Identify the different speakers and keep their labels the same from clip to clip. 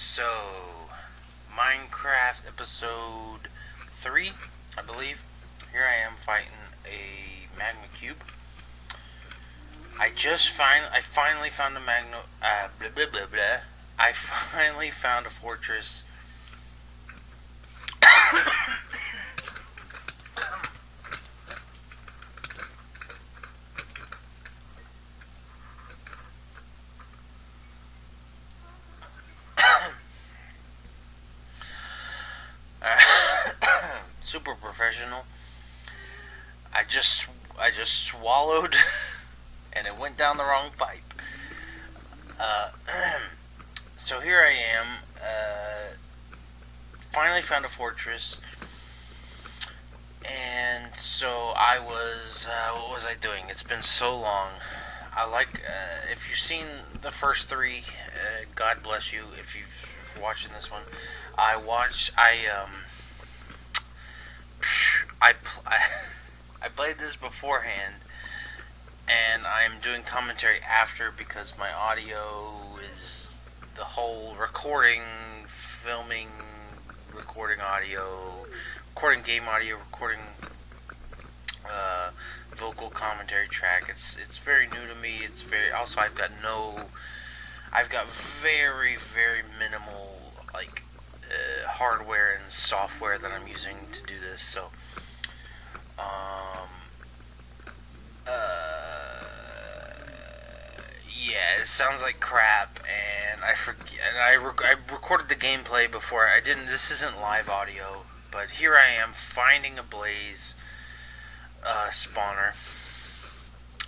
Speaker 1: So, Minecraft episode 3, I believe. Here I am fighting a magma cube. I finally found a blah blah blah blah. I finally found a fortress. Super professional. I just swallowed, and it went down the wrong pipe. Uh, so here I am. Finally found a fortress, and so I was. What was I doing? It's been so long. If you've seen the first three, God bless you. If you've watching this one, I watched. I, I, I played this beforehand, and I'm doing commentary after because my audio is the whole recording, filming, recording audio, recording game audio, recording vocal commentary track. It's very new to me. It's very also I've got very minimal hardware and software that I'm using to do this. So um, yeah, it sounds like crap, and I forget. And I recorded the gameplay before. I didn't. This isn't live audio, but here I am finding a blaze spawner.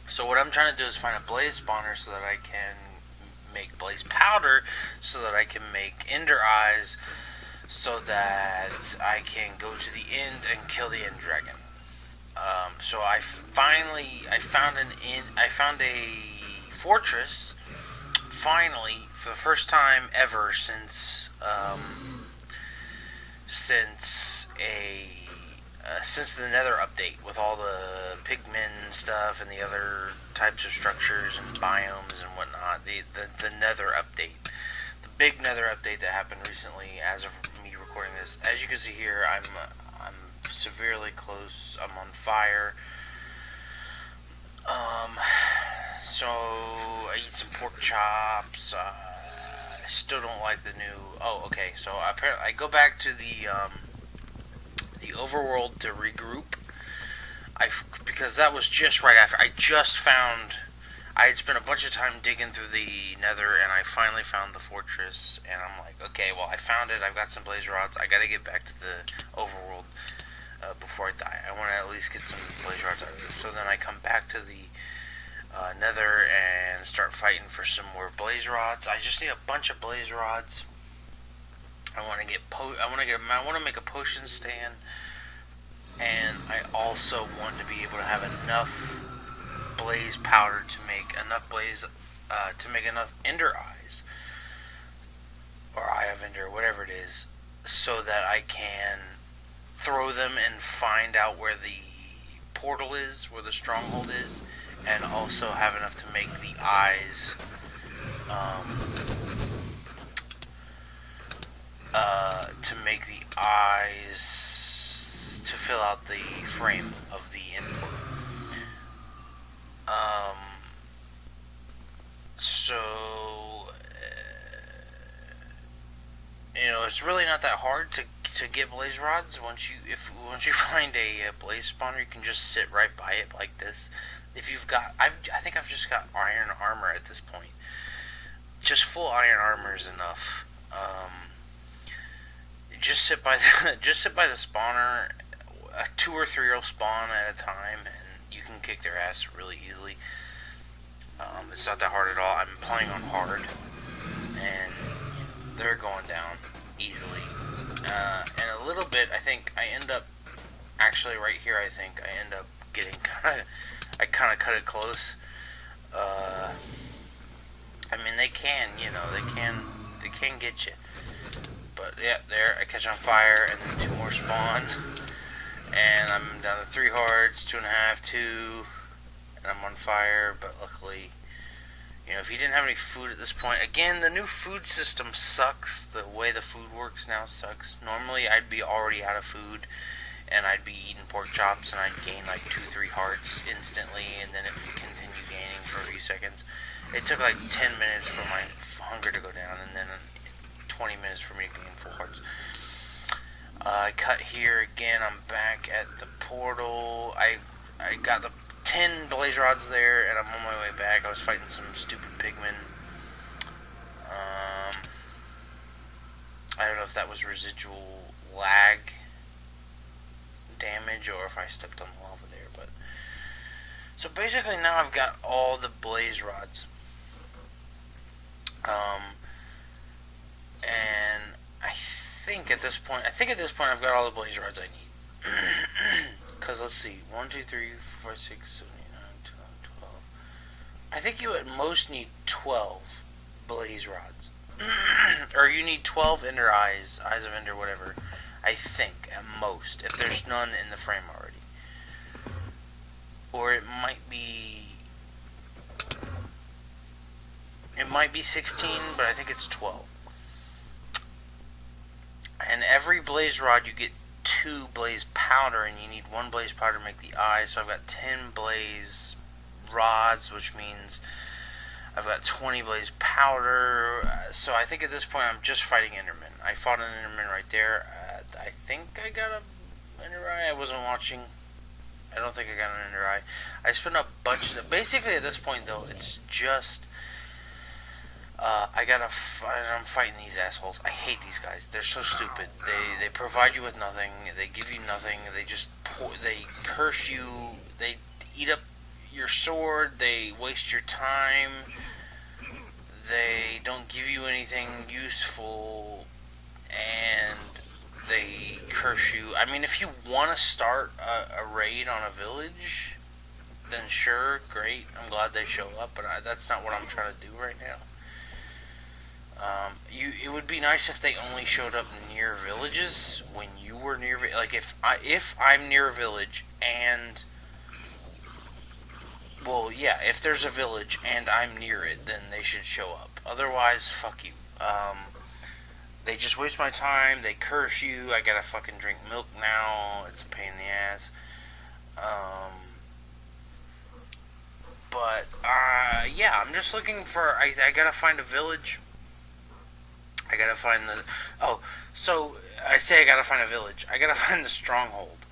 Speaker 1: So what I'm trying to do is find a blaze spawner so that I can make blaze powder, so that I can make ender eyes, so that I can go to the end and kill the end dragon. So I found a fortress. Finally, for the first time ever since the Nether update, with all the pigmen stuff and the other types of structures and biomes and whatnot. The Nether update, the big Nether update that happened recently. As of me recording this, as you can see here, I'm severely close. I'm on fire. So I eat some pork chops. I still don't like the new. Oh, okay. So apparently, I go back to the overworld to regroup. Because that was just right after I had spent a bunch of time digging through the Nether, and I finally found the fortress. And I'm like, okay, well, I found it. I've got some blaze rods. I got to get back to the overworld before I die. I want to at least get some blaze rods out of this. So then I come back to the Nether and start fighting for some more blaze rods. I just need a bunch of blaze rods. I want to make a potion stand, and I also want to be able to have enough blaze powder to make enough ender eyes, or eye of ender, whatever it is, so that I can throw them and find out where the portal is, where the stronghold is, and also have enough to make the eyes. To fill out the frame of the end portal. So it's really not that hard to get blaze rods. Once you find a blaze spawner, you can just sit right by it like this. If you've got, I think I've just got iron armor at this point. Just full iron armor is enough. Just sit by the spawner. 2 or 3 will spawn at a time, and you can kick their ass really easily. It's not that hard at all. I'm playing on hard, and they're going down easily. And a little bit, I think I end up actually right here. I think I end up getting I kind of cut it close. I mean, they can get you. But yeah, there, I catch on fire, and then 2 more spawn. And I'm down to 3 hearts, 2.5, 2, and I'm on fire. But luckily, if you didn't have any food at this point, again, the new food system sucks. The way the food works now sucks. Normally, I'd be already out of food, and I'd be eating pork chops, and I'd gain like 2-3 hearts instantly, and then it would continue gaining for a few seconds. It took like 10 minutes for my hunger to go down, and then 20 minutes for me to gain 4 hearts. I cut here again. I'm back at the portal. I got the 10 blaze rods there, and I'm on my way back. I was fighting some stupid pigmen. I don't know if that was residual lag damage or if I stepped on the lava there, but so basically now I've got all the blaze rods. And I think at this point I've got all the blaze rods I need. Because let's see, 1, 2, 3, 4, 5, 6, 7, 8, 9, 10, 12. I think you at most need 12 blaze rods. Or you need 12 ender eyes of ender, whatever. I think, at most, if there's none in the frame already. Or it might be 16, but I think it's 12. And every blaze rod you get 2 blaze powder, and you need 1 blaze powder to make the eye. So I've got 10 blaze rods, which means I've got 20 blaze powder. So I think at this point I'm just fighting Enderman. I fought an Enderman right there. I think I got a Ender Eye. I wasn't watching. I don't think I got an Ender Eye. I spent a bunch of... Basically at this point though, it's just... I'm fighting these assholes. I hate these guys. They're so stupid. They provide you with nothing. They give you nothing. They just they curse you. They eat up your sword. They waste your time. They don't give you anything useful, and they curse you. I mean, if you want to start a raid on a village, then sure, great. I'm glad they show up, but that's not what I'm trying to do right now. It would be nice if they only showed up near villages when you were near. Like if I'm near a village and, well, yeah, if there's a village and I'm near it, then they should show up. Otherwise, fuck you. They just waste my time. They curse you. I gotta fucking drink milk now. It's a pain in the ass. But yeah, I'm just looking for. I gotta find a village. I gotta find the... so I say I gotta find a village. I gotta find the Stronghold.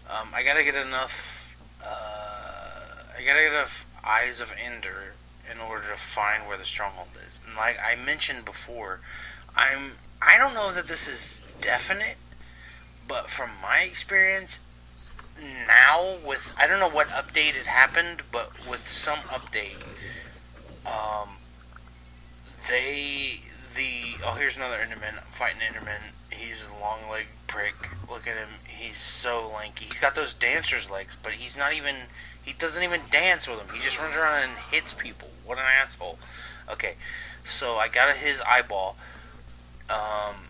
Speaker 1: I gotta get enough... I gotta get enough Eyes of Ender in order to find where the Stronghold is. And like I mentioned before, I don't know that this is definite, but from my experience, now with... I don't know what update it happened, but with some update, here's another Enderman. I'm fighting Enderman. He's a long-legged prick. Look at him. He's so lanky. He's got those dancer's legs, but he doesn't even dance with them. He just runs around and hits people. What an asshole. Okay, so I got his eyeball. And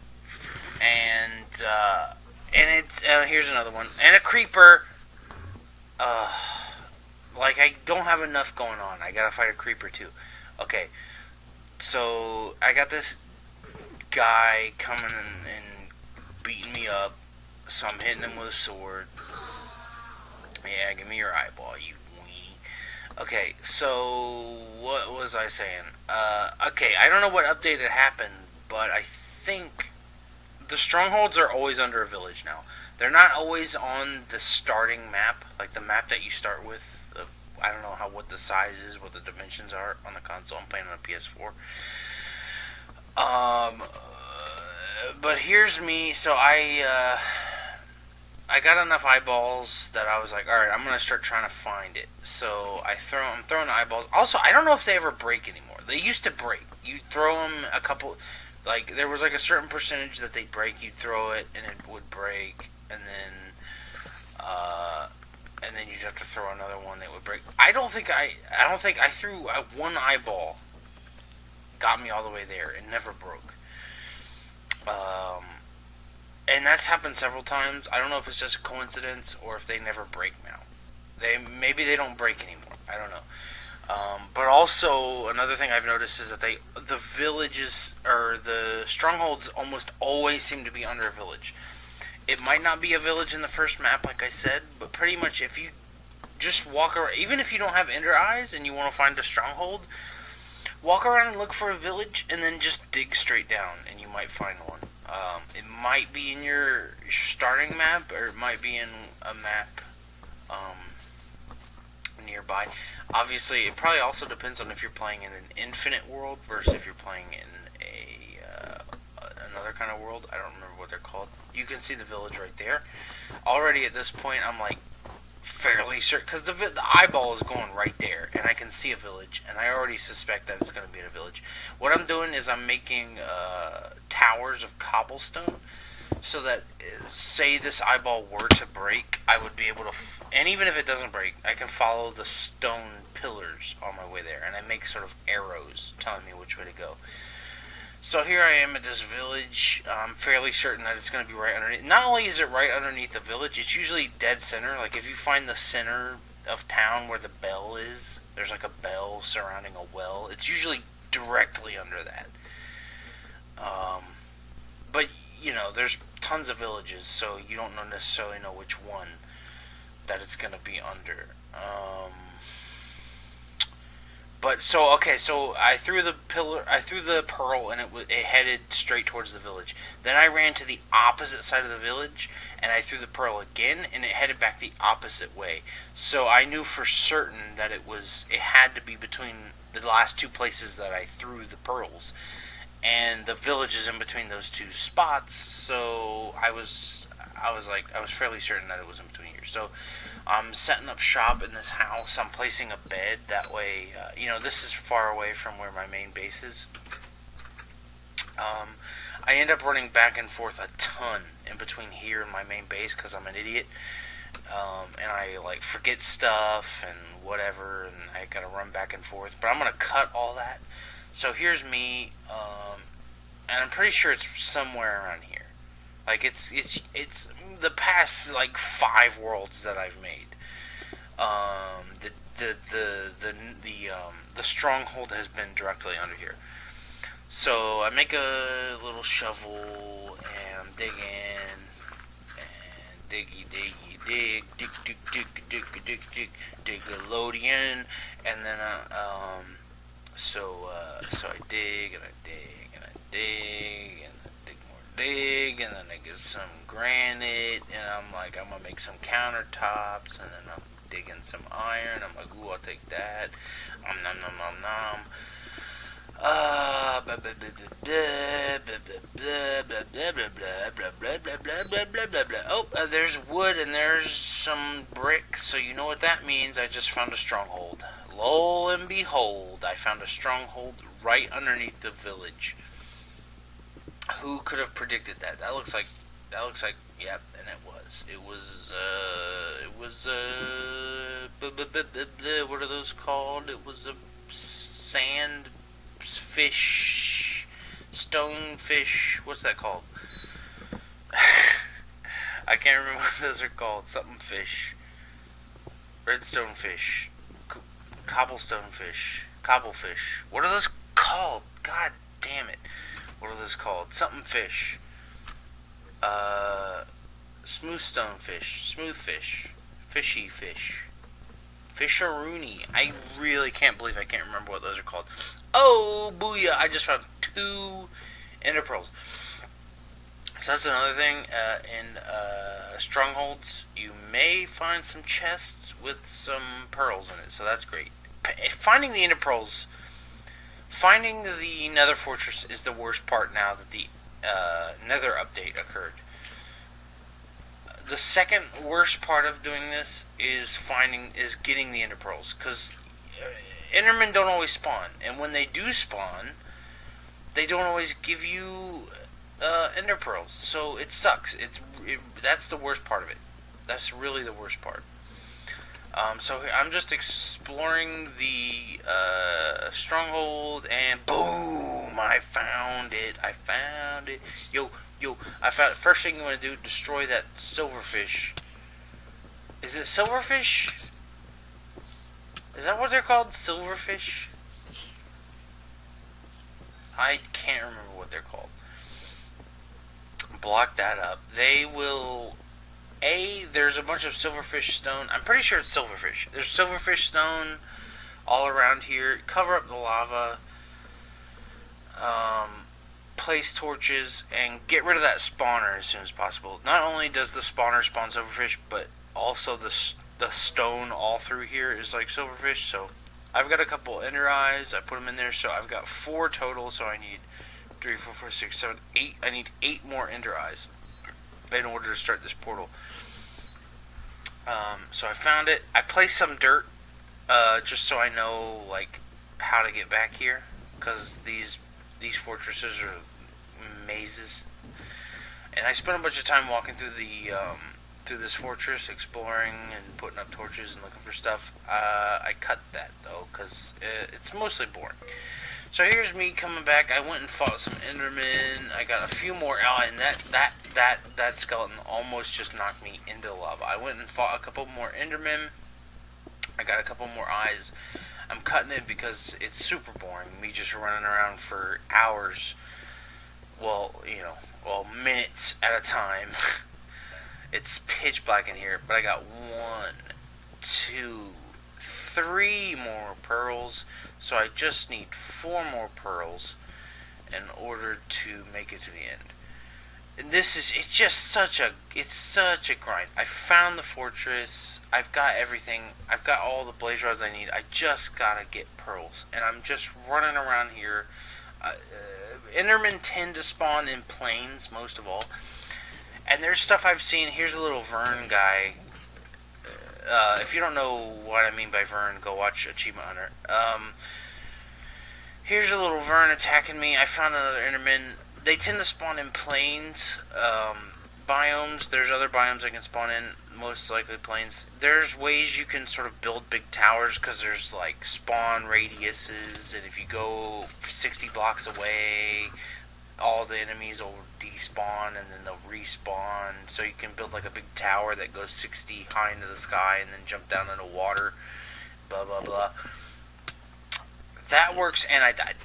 Speaker 1: it's, here's another one. And a creeper. Like, I don't have enough going on. I gotta fight a creeper, too. Okay, so I got this guy coming and beating me up, so I'm hitting him with a sword. Yeah, give me your eyeball, you weenie. Okay, so what was I saying? Okay, I don't know what update had happened, but I think the strongholds are always under a village now. They're not always on the starting map, like the map that you start with. I don't know what the size is, what the dimensions are on the console. I'm playing on a PS4. But here's me. So I got enough eyeballs that I was like, all right, I'm gonna start trying to find it. So I'm throwing eyeballs. Also, I don't know if they ever break anymore. They used to break. You throw them a couple, like there was like a certain percentage that they'd break. You'd throw it and it would break, and then you'd have to throw another one that would break. I don't think I threw one eyeball. Got me all the way there. It never broke. And that's happened several times. I don't know if it's just a coincidence or if they never break now. Maybe they don't break anymore. I don't know. But also another thing I've noticed is that the villages or the strongholds almost always seem to be under a village. It might not be a village in the first map, like I said, but pretty much if you just walk around, even if you don't have ender eyes and you want to find a stronghold, walk around and look for a village, and then just dig straight down, and you might find one. It might be in your starting map, or it might be in a map nearby. Obviously, it probably also depends on if you're playing in an infinite world versus if you're playing in another kind of world. I don't remember what they're called. You can see the village right there. Already at this point, I'm like fairly certain because the eyeball is going right there, and I can see a village, and I already suspect that it's going to be in a village. What I'm doing is I'm making towers of cobblestone so that say this eyeball were to break, I would be able to and even if it doesn't break, I can follow the stone pillars on my way there, and I make sort of arrows telling me which way to go. So here I am at this village. I'm fairly certain that it's going to be right underneath. Not only is it right underneath the village, it's usually dead center. Like if you find the center of town where the bell is, there's like a bell surrounding a well. It's usually directly under that. But you know, there's tons of villages, so you don't necessarily know which one that it's going to be under. But so okay, so I threw the pearl, and it headed straight towards the village. Then I ran to the opposite side of the village, and I threw the pearl again, and it headed back the opposite way. So I knew for certain that it had to be between the last two places that I threw the pearls, and the village is in between those two spots. So I was fairly certain that it was in between here. So I'm setting up shop in this house. I'm placing a bed. That way, this is far away from where my main base is. I end up running back and forth a ton in between here and my main base because I'm an idiot. And I forget stuff and whatever, and I gotta run back and forth. But I'm gonna cut all that. So here's me, and I'm pretty sure it's somewhere around here. Like it's the past 5 worlds that I've made. The stronghold has been directly under here. So I make a little shovel and I'm digging and dig Diggalodian, and then so I dig and I dig and I dig and dig, and then I get some granite, and I'm gonna make some countertops, and then I'm digging some iron. I'm like, ooh, I'll take that. Nom nom nom nom. Oh, there's wood and there's some brick, so you know what that means. I just found a stronghold. Lo and behold, I found a stronghold right underneath the village. Who could have predicted that? That looks like, yep, and it was. What are those called? It was a sand fish, stonefish. What's that called? I can't remember what those are called. Something fish. Redstone fish. Cobblestone fish. Cobblefish. What are those called? God damn it. What are those called? Something fish. Smooth stone fish. Smooth fish. Fishy fish. Fisharoonie. I really can't believe I can't remember what those are called. Oh, booyah. I just found 2 ender pearls. So that's another thing. In strongholds, you may find some chests with some pearls in it. So that's great. Finding the ender pearls... Finding the Nether Fortress is the worst part now that the Nether update occurred. The second worst part of doing this is getting the Ender Pearls, because Endermen don't always spawn, and when they do spawn, they don't always give you Ender Pearls, so it sucks. That's the worst part of it. That's really the worst part. So I'm just exploring the stronghold, and boom! I found it. Yo! I found it. First thing you want to do, destroy that silverfish. Is it silverfish? Is that what they're called? Silverfish? I can't remember what they're called. Block that up. They will... there's a bunch of silverfish stone. I'm pretty sure it's silverfish. There's silverfish stone all around here. Cover up the lava. Place torches and get rid of that spawner as soon as possible. Not only does the spawner spawn silverfish, but also the stone all through here is like silverfish. So I've got a couple ender eyes. I put them in there, so I've got 4 total. So I need 3, 4, 5, 6, 7, 8. I need 8 more ender eyes in order to start this portal. So I found it. I placed some dirt just so I know like how to get back here, because these fortresses are mazes, and I spent a bunch of time walking through through this fortress, exploring and putting up torches and looking for stuff. I cut that though because it's mostly boring. So here's me coming back. I went and fought some Endermen. I got a few more. And that skeleton almost just knocked me into the lava. I went and fought a couple more Endermen. I got a couple more eyes. I'm cutting it because it's super boring. Me just running around for hours. Well, minutes at a time. It's pitch black in here, but I got 1, 2, 3 more pearls. So I just need 4 more pearls in order to make it to the end. And it's such a grind. I found the fortress. I've got everything. I've got all the blaze rods I need. I just gotta get pearls, and I'm just running around here. Endermen tend to spawn in plains most of all, and there's stuff I've seen. Here's a little Vern guy. If you don't know what I mean by Vern, go watch Achievement Hunter. Here's a little Vern attacking me. I found another Enderman. They tend to spawn in plains, biomes. There's other biomes I can spawn in, most likely plains. There's ways you can sort of build big towers, because there's like spawn radiuses, and if you go 60 blocks away, all the enemies will despawn and then they'll respawn. So you can build like a big tower that goes 60 high into the sky and then jump down into water, blah blah blah. That works, and I died.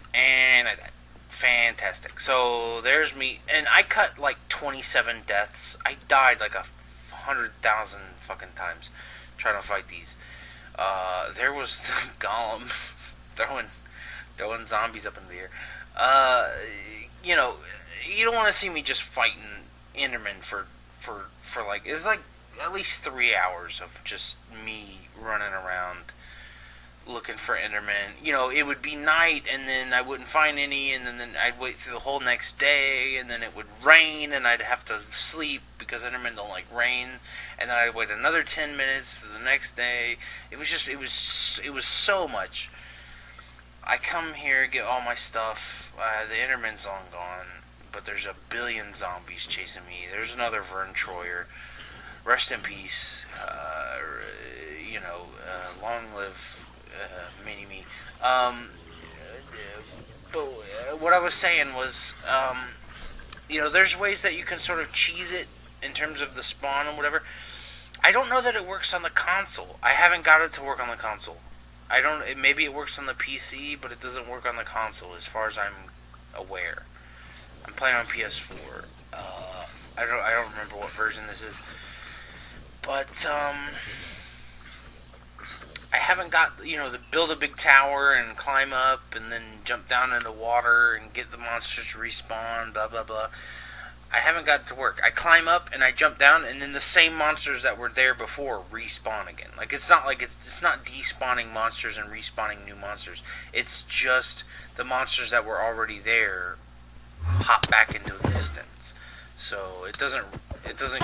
Speaker 1: Fantastic. So there's me, and I cut like 27 deaths. I died like 100,000 fucking times trying to fight these. There was the Golem throwing zombies up into the air. You don't want to see me just fighting Endermen for like, it's like at least 3 hours of just me running around looking for Endermen. It would be night, and then I wouldn't find any, and then I'd wait through the whole next day, and then it would rain, and I'd have to sleep because Endermen don't like rain, and then I'd wait another 10 minutes to the next day. It was so much. I come here, get all my stuff. The Enderman's long gone, but there's a billion zombies chasing me. There's another Vern Troyer. Rest in peace. Long live mini-me. But what I was saying was, there's ways that you can sort of cheese it in terms of the spawn and whatever. I don't know that it works on the console. I haven't got it to work on the console. Maybe it works on the PC, but it doesn't work on the console as far as I'm aware. I'm playing on PS4. I don't remember what version this is. But, I haven't got, to build a big tower and climb up and then jump down into water and get the monsters to respawn, blah, blah, blah. I haven't got it to work. I climb up and I jump down, and then the same monsters that were there before respawn again. Like, it's not despawning monsters and respawning new monsters. It's just the monsters that were already there pop back into existence. So it doesn't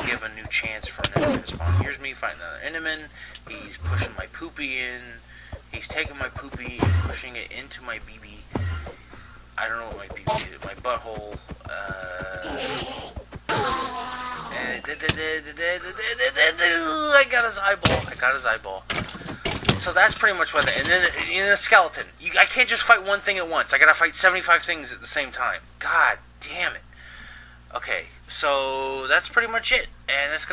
Speaker 1: give a new chance for an Enderman to spawn. Here's me fighting another Enderman. He's pushing my poopy in. He's taking my poopy and pushing it into my BB. I don't know what my BB is. My butthole. I got his eyeball. So that's pretty much what. And then in a skeleton, I can't just fight one thing at once. I gotta fight 75 things at the same time. God damn it. Okay, so that's pretty much it, and that's gonna be